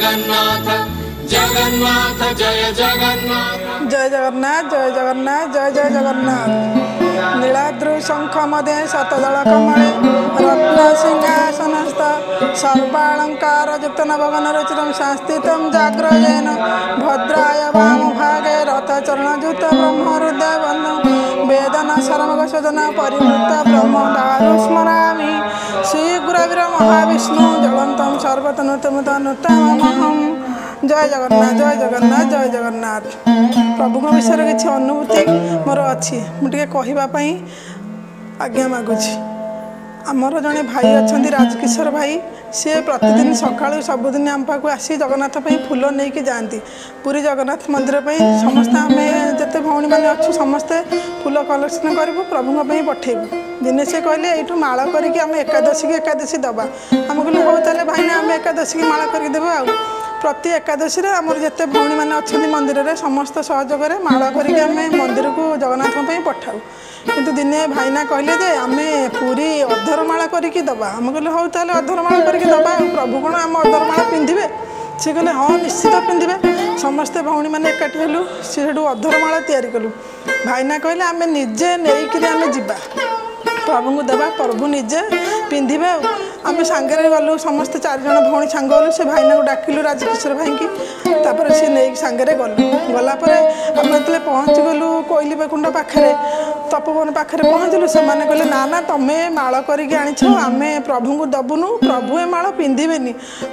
जगन्नाथ जगन्नाथ जय जगन्नाथ जय जगन्नाथ जय जगन्नाथ जय जय जगन्नाथ नीलाद्रि शंख मध्य शतदल कमले रत्न सिंहासनस्थ सर्वालंकार युक्त नवगण रचितं संस्थितं जाग्रयेन भद्राय वाम भागे रथचरणयुत ब्रह्महृदय बन्धु वेदना शरमग सजना परिवृत्त ब्रह्म दारु स्मरामि श्री गुरुवीर महाविष्णु जलंतं सर्वतनुतमुतनुत्तमहं जय जगन्नाथ जय जगन्नाथ जय जगन्नाथ प्रभु विषय किसी अनुभूति मोर अच्छी मुझे कहवाई आज्ञा मागुची आमर जड़े भाई अच्छा राजकिशोर भाई सी प्रतिदिन सका सबुदिन आम पाक आसी जगन्नाथ फूल नहीं जाती पुरी जगन्नाथ मंदिर समस्ते आम जिते भौणी मैंने अच्छु समस्ते फूल कलेक्शन करूँ प्रभु पठेबू दिने से कहले यू माल करके आम एकादशी की एकादशी दबा आम कहलु हो ताले भाईना आम एकादशी की माला करके देबा आ प्रति एकादशी आमर जिते भौणी मैंने अच्छा मंदिर में समस्त सहयोग माला करके आम मंदिर को जगन्नाथ पठाऊ किंतु दिने भाईना कहले जे आम पूरी अधरमाला करके दबा आम कहले हो ताले अधरमाला करके दबा प्रभु कौन आम अधरमाला पिंधे सी कहले हाँ निश्चित पिंधे समस्ते भौणी मैंने एकाठी हेलु सी अधरमाला तैयारी कलु भाईना कहले आम निजे नहीं आम जीवा प्रभु को देवा प्रभु निजे पिंधे आम सांगे गलु समस्त 4 जन भौणी सांग गलु से भाईना को डाकिलु राजकिशोर भाई की तापर सी नहीं सांगे गलु गलापर आम जो पहुँची गलु कोईली बैकुंठ पाखे तपोवन पाखे पहुँचलु से कहले ना ना तुम्हें माल करके आम प्रभु को दबुनु प्रभु ए माल पिंधे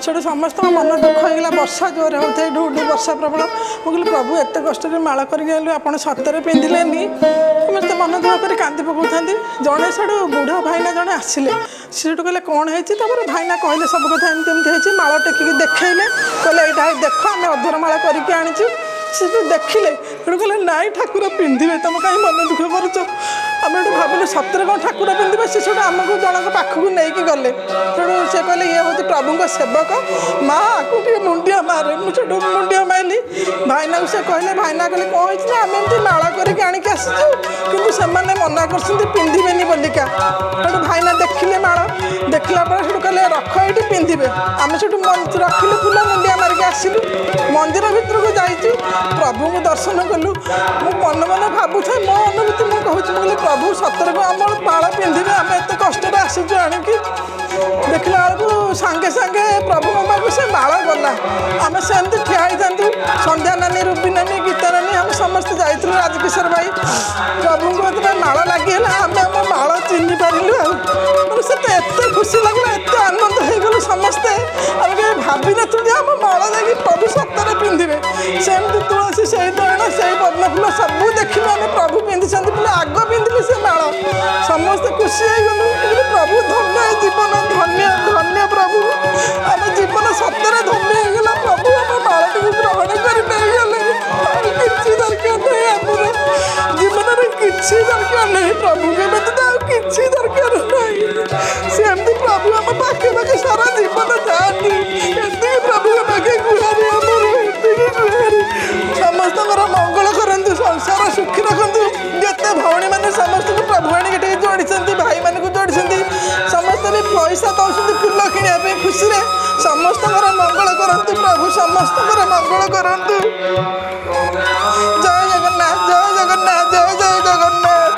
से समस्त मन दुख होगा वर्षा जोर होता है ढूढू वर्षा प्रबल मुझे प्रभु एत कष्ट माल करके आलु आप सतरे पिंधिले समस्त मन दुख कर कांदी पकाता जड़े से बुढ़ा भाईना जड़े आसिले सीठू कहले कौन है भाईना कहले सब कथा एमती माल टेकिकी देखले कहले यहाँ देख आम अधरमाला करके आनीचु से देखिले कहले नाई ठाकुर पिंधे तुम कहीं मन दुख कर आम भाविलु सतरे कौन ठाकुर पिंधे से आमको जनक पाखक नहीं गले से कहले ये हूँ प्रभु सेवक माँ आपको मुंडिया मारे मुझे मुंडिया माइली भाईना को से कहले भाईना कहले कौन होती आम एमती माला करके आणिकी आसचु कितु से मना कर पिंधे बोलिका भाईना देखिले माला देखला कहले रख ये पिंधे आम से रखिलु फूल मुंडिया मारिक आसलु मंदिर भर को जाइचु प्रभु को दर्शन कलु मु मन मन भावुए मो अनुभूति मुझे कहूँ प्रभु सतर को आम माला पिंधे आम एत कष्ट आसीचु आणिकी देखला बेलू सांगे सांगे प्रभु पाक से माला गला आम सेमती ठिया था संध्या नानी रूपी नानी गीता नानी आम समस्त जाइलु राजकिशोर भाई प्रभु को माला लगिगला आम आम माला चिन्ह पारू से एत खुशी लगला एत आनंद हो गलु समस्ते आम कहीं भावी नु आम माला जाकि प्रभु सतरे पिंधे सेमती तुलसी से दयन से पद्म फूल सब देखिलु आम प्रभु पिंधि आग पिंधिले से माला समस्ते खुशी हो गलु प्रभु धन्य जीवन धन्य धन्य प्रभु आम जीवन सतरे धन्य होगा प्रभु आम माला ग्रहण कर किसी दरकार नहीं आमर जीवन में किसी दरकार नहीं प्रभु के व्यतीत किसी दरकार नहीं सेमती प्रभु आम पाखे पाखे सारा जीवन जाती एति प्रभु के पाखे गुहारी आमर एति गुहारी समस्त मंगल करंतु संसार सुखी रखु जिते भौणी मैंने समस्त को प्रभु आने जोड़ी भाई मान को जोड़ी समस्त भी पैसा दौरान फूल किनापी खुशी समस्त मंगल करंतु प्रभु समस्त मंगल करंतु जय जगन्नाथ जय जगन्नाथ जय जय जगन्नाथ।